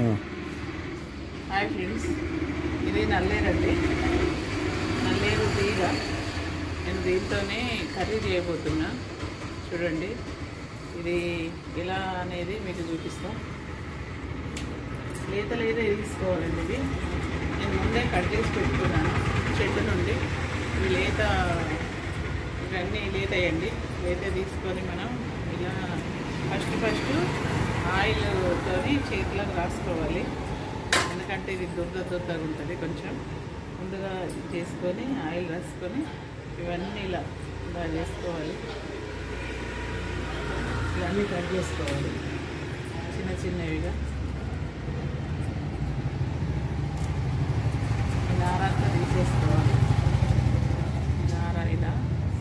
Hi friends, ఇది నల్లేరండి. నల్లేరు తీగ. నేను దీంతోనే కర్రీ చేయబోతున్నా. చూడండి, ఇది ఎలా అనేది మీకు చూపిస్తాం. లేత తీసుకోవాలండి. ఇది నేను ముందే కట్ చేసి పెట్టుకున్నాను చెట్టు నుండి. ఇవి లేత, ఇవన్నీ లేతయండి. లేత తీసుకొని మనం ఇలా ఫస్ట్ ఆయిల్తో చేతులకు రాసుకోవాలి. ఎందుకంటే ఇది దురదగా ఉంటుంది. కొంచెం ముందుగా చేసుకొని ఆయిల్ రాసుకొని ఇవన్నీ ఇలా చేసుకోవాలి. ఇవన్నీ కట్ చేసుకోవాలి చిన్నవిగా. నారంతా తీసేసుకోవాలి. నార ఇలా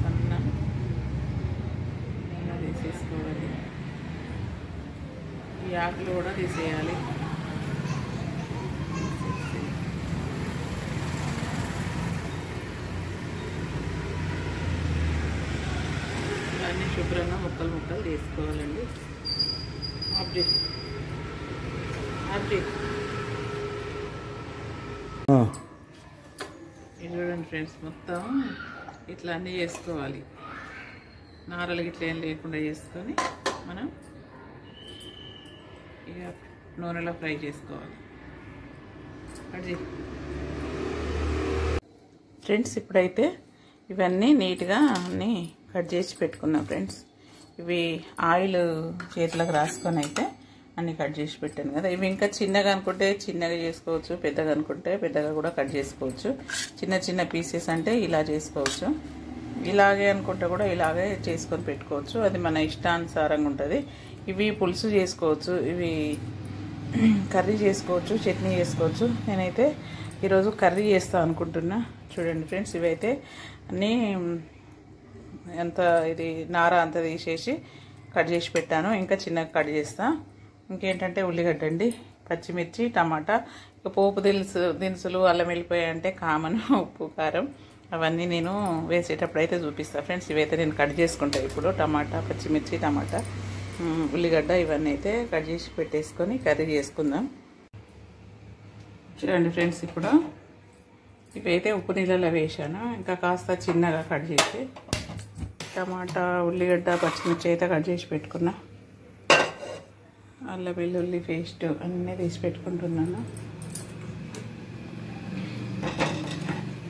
సన్నం ఇలా తీసేసుకోవాలి. ఈ ఆకులు కూడా తీసేయాలి. ఇవన్నీ శుభ్రంగా ముక్కలు తీసుకోవాలండి. ఆబ్జెక్ట్ ఇది చూడండి ఫ్రెండ్స్, మొత్తం ఇట్లా అన్నీ చేసుకోవాలి. నారలు ఇట్లా ఏం లేకుండా చేసుకొని మనం ఇక నూనెలో ఫ్రై చేసుకోవాలి. ఫ్రెండ్స్, ఇప్పుడైతే ఇవన్నీ నీట్గా అన్నీ కట్ చేసి పెట్టుకున్నాం ఫ్రెండ్స్. ఇవి ఆయిల్ చేతులకు రాసుకొని అయితే అన్నీ కట్ చేసి పెట్టాను కదా. ఇవి ఇంకా చిన్నగా అనుకుంటే చిన్నగా చేసుకోవచ్చు, పెద్దగా అనుకుంటే పెద్దగా కూడా కట్ చేసుకోవచ్చు. చిన్న పీసెస్ అంటే ఇలా చేసుకోవచ్చు, ఇలాగే అనుకుంటే కూడా ఇలాగే చేసుకొని పెట్టుకోవచ్చు. అది మన ఇష్టానుసారంగా ఉంటుంది. ఇవి పులుసు చేసుకోవచ్చు, ఇవి కర్రీ చేసుకోవచ్చు, చట్నీ చేసుకోవచ్చు. నేనైతే ఈరోజు కర్రీ చేస్తాను అనుకుంటున్నా. చూడండి ఫ్రెండ్స్, ఇవైతే అన్నీ ఎంత ఇది నార అంతా తీసేసి కట్ చేసి పెట్టాను. ఇంకా చిన్నగా కట్ చేస్తా. ఇంకేంటంటే ఉల్లిగడ్డ అండి, పచ్చిమిర్చి, టమాటా. ఇక పోపు దినుసులు అల్లం వెల్లిపాయ అంటే కామన్, ఉప్పు కారం అవన్నీ నేను వేసేటప్పుడు అయితే చూపిస్తాను ఫ్రెండ్స్. ఇవైతే నేను కట్ చేసుకుంటాను ఇప్పుడు. టమాటా, పచ్చిమిర్చి, టమాటా, ఉల్లిగడ్డ ఇవన్నీ అయితే కట్ చేసి పెట్టేసుకొని కర్రీ చేసుకుందాం. చూడండి ఫ్రెండ్స్, ఇప్పుడు ఇవైతే ఉప్పు నీళ్ళలో వేసాను. ఇంకా కాస్త చిన్నగా కట్ చేసి టమాటా, ఉల్లిగడ్డ, పచ్చిమిర్చి అయితే కట్ చేసి పెట్టుకున్నా. అల్లం వెల్లుల్లి పేస్ట్ అన్నీ తీసి పెట్టుకుంటున్నాను.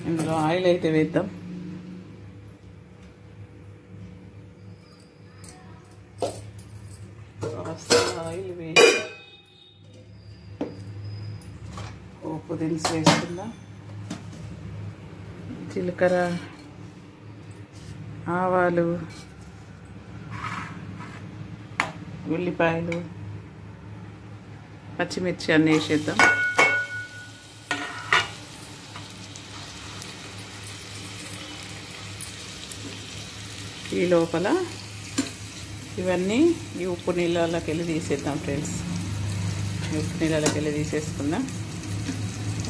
ఇందులో ఆయిల్ అయితే వేద్దాం. కాస్త ఆయిల్ వేసి పోపు దినుసు వేసుకుందాం. జీలకర్ర, ఆవాలు, ఉల్లిపాయలు, పచ్చిమిర్చి అన్నీ వేసేద్దాం. ఈ లోపల ఇవన్నీ ఈ ఉప్పు నీళ్ళకి వెళ్ళి తీసేద్దాం ఫ్రెండ్స్. ఈ ఉప్పు నీళ్ళకి వెళ్ళి తీసేసుకుందాం.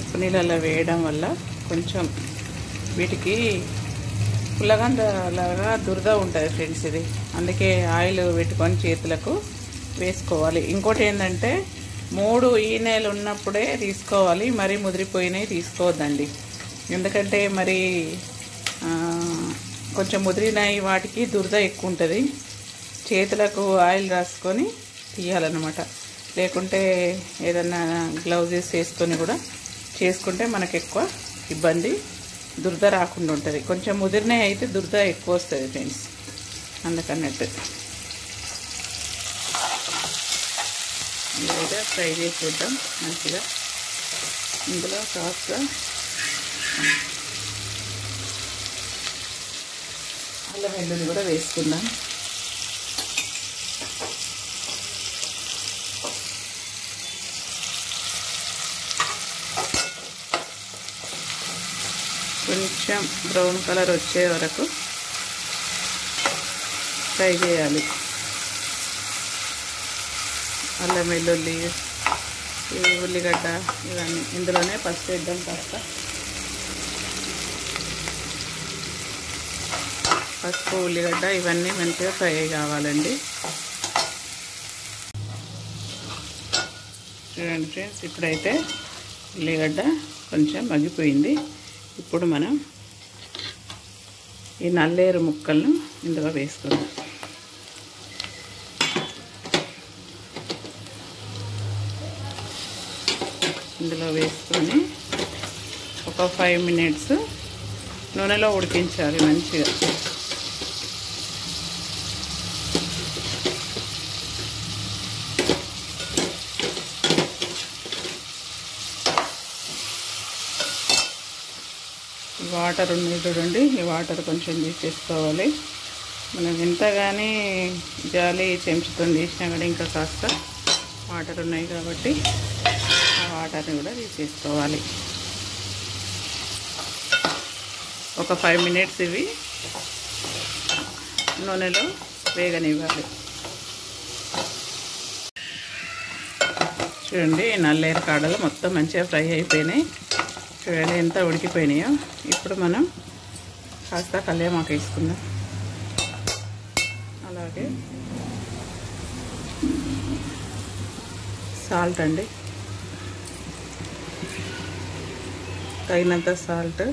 ఉప్పు నీళ్ళలో వేయడం వల్ల కొంచెం వీటికి పుల్లగంటలాగా దురద ఉంటుంది ఫ్రెండ్స్. ఇది అందుకే ఆయిల్ పెట్టుకొని చేతులకు వేసుకోవాలి. ఇంకోటి ఏంటంటే 3 ఈనెలు ఉన్నప్పుడే తీసుకోవాలి, మరీ ముదిరిపోయినవి తీసుకోవద్దండి. ఎందుకంటే మరి కొంచెం ముదిరినవి వాటికి దురద ఎక్కువ ఉంటుంది. చేతులకు ఆయిల్ రాసుకొని తీయాలన్నమాట. లేకుంటే ఏదన్నా గ్లౌజెస్ వేసుకొని కూడా చేసుకుంటే మనకు ఎక్కువ ఇబ్బంది, దురద రాకుండా ఉంటుంది. కొంచెం ముదిరినవి అయితే దురద ఎక్కువ వస్తుంది ఫ్రెండ్స్, అందుకన్నట్టు. ఇదైతే ఫ్రై చేసేద్దాం మంచిగా. ఇందులో కాస్త అల్లం వెల్లుల్లి కూడా వేసుకుందాం. కొంచెం బ్రౌన్ కలర్ వచ్చే వరకు ఫ్రై చేయాలి. అల్లం వెల్లుల్లి, ఉల్లిగడ్డ ఇవన్నీ ఇందులోనే పసుపు వేద్దాం. కాస్త పసుపు, ఉల్లిగడ్డ ఇవన్నీ మంచిగా ఫ్రై కావాలండి. చూడండి ఫ్రెండ్స్, ఇప్పుడైతే ఉల్లిగడ్డ కొంచెం మగ్గిపోయింది. ఇప్పుడు మనం ఈ నల్లేరు ముక్కలను ఇందులో వేసుకుందాం. ఇందులో వేసుకొని ఒక 5 మినిట్స్ నూనెలో ఉడికించాలి మంచిగా. వాటర్ ఉన్నాయి చూడండి, ఈ వాటర్ కొంచెం తీసేసుకోవాలి. మనం ఎంతగానే జాలి చెంచుతో తీసినా కూడా ఇంకా కాస్త వాటర్ ఉన్నాయి కాబట్టి ఆ వాటర్ని కూడా తీసేసుకోవాలి. ఒక 5 మినిట్స్ ఇవి నూనెలో వేగనివ్వాలి. చూడండి, నల్లేరు కాడలు మొత్తం మంచిగా ఫ్రై అయిపోయినాయి. చూడండి ఎంత ఉడికిపోయినాయో. ఇప్పుడు మనం కాస్త కల్యామాకు వేసుకుందాం. అలాగే సాల్ట్ అండి, తగినంత సాల్ట్,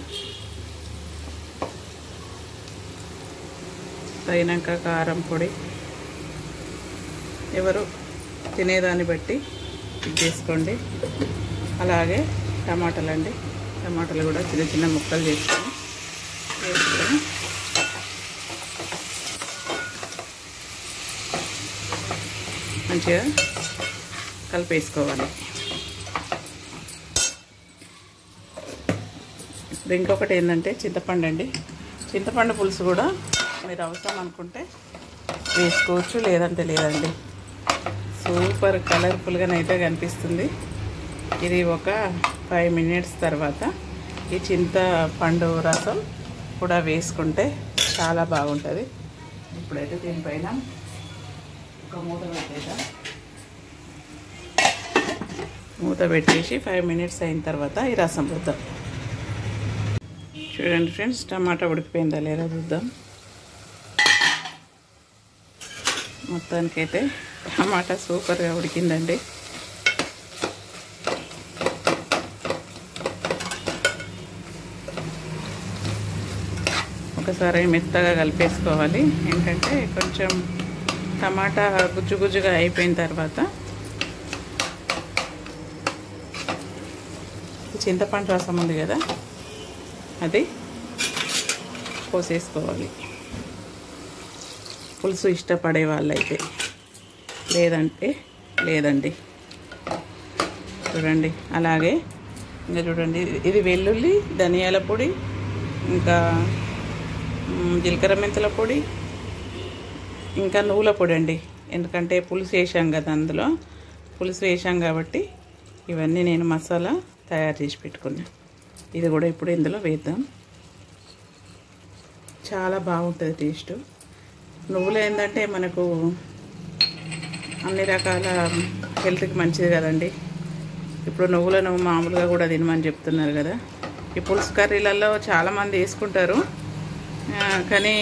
తగినంత కారం పొడి, ఎవరు తినేదాన్ని బట్టి ఇది చేసుకోండి. అలాగే టమాటాలు అండి, టమాటాలు కూడా చిన్న చిన్న ముక్కలు వేసుకొని మంచిగా కలిపేసుకోవాలి. ఇప్పుడు ఇంకొకటి ఏంటంటే చింతపండు అండి. చింతపండు పులుసు కూడా మీరు అవసరం అనుకుంటే వేసుకోవచ్చు, లేదంటే లేదండి. సూపర్ కలర్ఫుల్గానైతే కనిపిస్తుంది. ఇది ఒక 5 మినిట్స్ తర్వాత ఈ చింతపండు రసం కూడా వేసుకుంటే చాలా బాగుంటుంది. ఇప్పుడైతే దీనిపైన ఒక మూత పెట్టేద్దాం. మూత పెట్టేసి 5 మినిట్స్ అయిన తర్వాత ఈ రసం పోద్దాం. చూడండి ఫ్రెండ్స్, టమాటా ఉడికిపోయిందా లేదా చూద్దాం. మొత్తానికైతే టమాటా సూపర్గా ఉడికిందండి. ఒకసారి మెత్తగా కలిపేసుకోవాలి. ఏంటంటే కొంచెం టమాటా గుజ్జు గుజ్జుగా అయిపోయిన తర్వాత చింతపండు రసం ఉంది కదా, అది పోసేసుకోవాలి. పులుసు ఇష్టపడే వాళ్ళైతే, లేదంటే లేదండి. చూడండి, అలాగే ఇంకా చూడండి, ఇది వెల్లుల్లి, ధనియాల పొడి, ఇంకా జీలకర్ర మెంతుల పొడి, ఇంకా నువ్వుల పొడి అండి. ఎందుకంటే పులుసు వేసాం కదా, అందులో పులుసు వేసాం కాబట్టి ఇవన్నీ నేను మసాలా తయారు చేసి పెట్టుకున్నా. ఇది కూడా ఇప్పుడు ఇందులో వేద్దాం. చాలా బాగుంటుంది టేస్ట్. నువ్వులు ఏంటంటే మనకు అన్ని రకాల హెల్త్కి మంచిది కదండి. ఇప్పుడు నువ్వులను మామూలుగా కూడా తినమని చెప్తున్నారు కదా. ఈ పులుసు కర్రీలలో చాలామంది వేసుకుంటారు, కానీ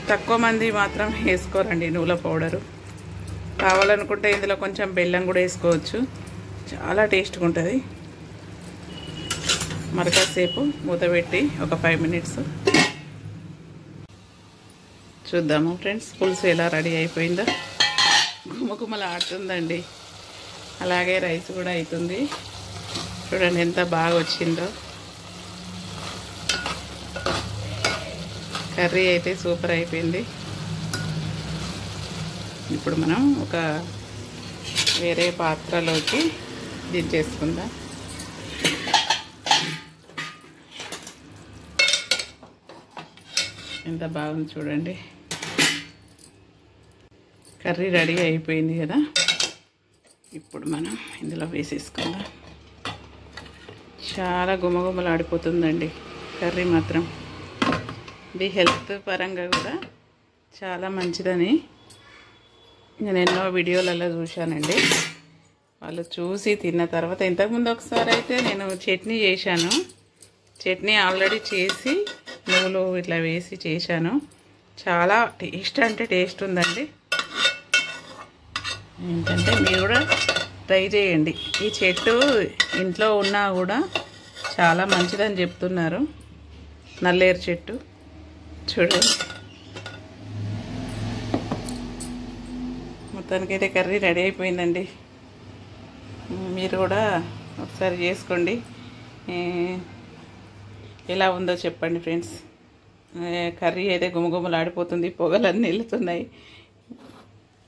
తక్కువ మంది మాత్రం వేసుకోరండి నువ్వుల పౌడరు. కావాలనుకుంటే ఇందులో కొంచెం బెల్లం కూడా వేసుకోవచ్చు, చాలా టేస్ట్గా ఉంటుంది. మరకాసేపు మూత పెట్టి ఒక 5 మినిట్స్ చూద్దాము ఫ్రెండ్స్. పులుసు ఎలా రెడీ అయిపోయిందో, గుమగుమలు ఆడుతుందండి. అలాగే రైస్ కూడా అవుతుంది. చూడండి ఎంత బాగా వచ్చిందో. కర్రీ అయితే సూపర్ అయిపోయింది. ఇప్పుడు మనం ఒక వేరే పాత్రలోకి దించేసుకుందాం. ఎంత బాగుంది చూడండి. కర్రీ రెడీ అయిపోయింది కదా, ఇప్పుడు మనం ఇందులో వేసేసుకుందాం. చాలా గుమగుమలాడిపోతుందండి కర్రీ మాత్రం. ఇది హెల్త్ పరంగా కూడా చాలా మంచిదని నేను ఎన్నో వీడియోలలో చూశానండి. వాళ్ళు చూసి తిన్న తర్వాత, ఇంతకుముందు ఒకసారి అయితే నేను చట్నీ చేశాను. చట్నీ ఆల్రెడీ చేసి నువ్వులు ఇట్లా వేసి చేశాను. చాలా టేస్ట్ అంటే టేస్ట్ ఉందండి. ఏంటంటే మీరు కూడా ట్రై చేయండి. ఈ చెట్టు ఇంట్లో ఉన్నా కూడా చాలా మంచిదని చెప్తున్నారు. నల్లేరు చెట్టు చూడండి. మొత్తానికైతే కర్రీ రెడీ అయిపోయిందండి. మీరు కూడా ఒకసారి చేసుకోండి. ఎలా ఉందో చెప్పండి ఫ్రెండ్స్. కర్రీ అయితే గుమగుమలాడిపోతుంది, పొగలన్నీ వెళ్తున్నాయి.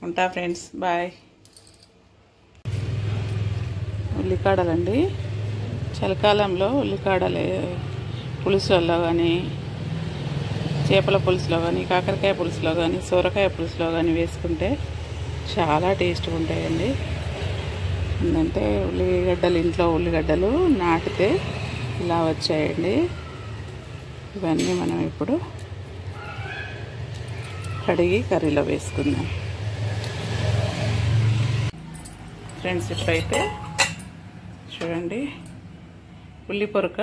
ఉంటా ఫ్రెండ్స్, బాయ్. ఉల్లికాడలండి, చలికాలంలో ఉల్లికాడలు పులుసులో కానీ, చేపల పులుసులో కానీ, కాకరకాయ పులుసులో కానీ, సొరకాయ పులుసులో కానీ వేసుకుంటే చాలా టేస్ట్గా ఉంటాయండి. ఏంటంటే ఉల్లిగడ్డలు, ఇంట్లో ఉల్లిగడ్డలు నాటితే ఇలా వచ్చాయండి. ఇవన్నీ మనం ఇప్పుడు కడిగి కర్రీలో వేసుకుందాం ఫ్రెండ్స్. ఇప్పుడైతే చూడండి, ఉల్లి పొరక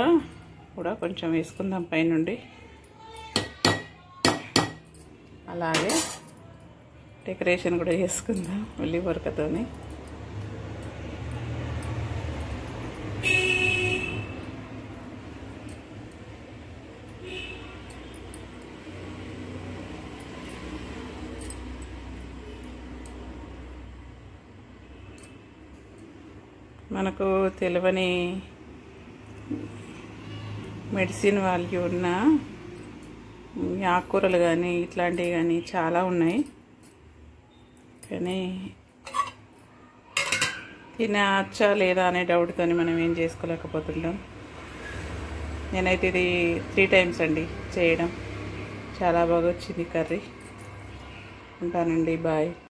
కూడా కొంచెం వేసుకుందాం పైనుండి. అలాగే డెకరేషన్ కూడా చేసుకుందాం ఉల్లి పొరకతోని. మనకు తెలియని మెడిసిన్ వాల్యూ ఉన్న ఆకుకూరలు కానీ ఇట్లాంటివి కానీ చాలా ఉన్నాయి. కానీ తినచ్చా లేదా అనే డౌట్తో మనం ఏం చేసుకోలేకపోతుంటాం. నేనైతే ఇది 3 times అండి చేయడం. చాలా బాగా వచ్చింది కర్రీ. ఉంటానండి, బాయ్.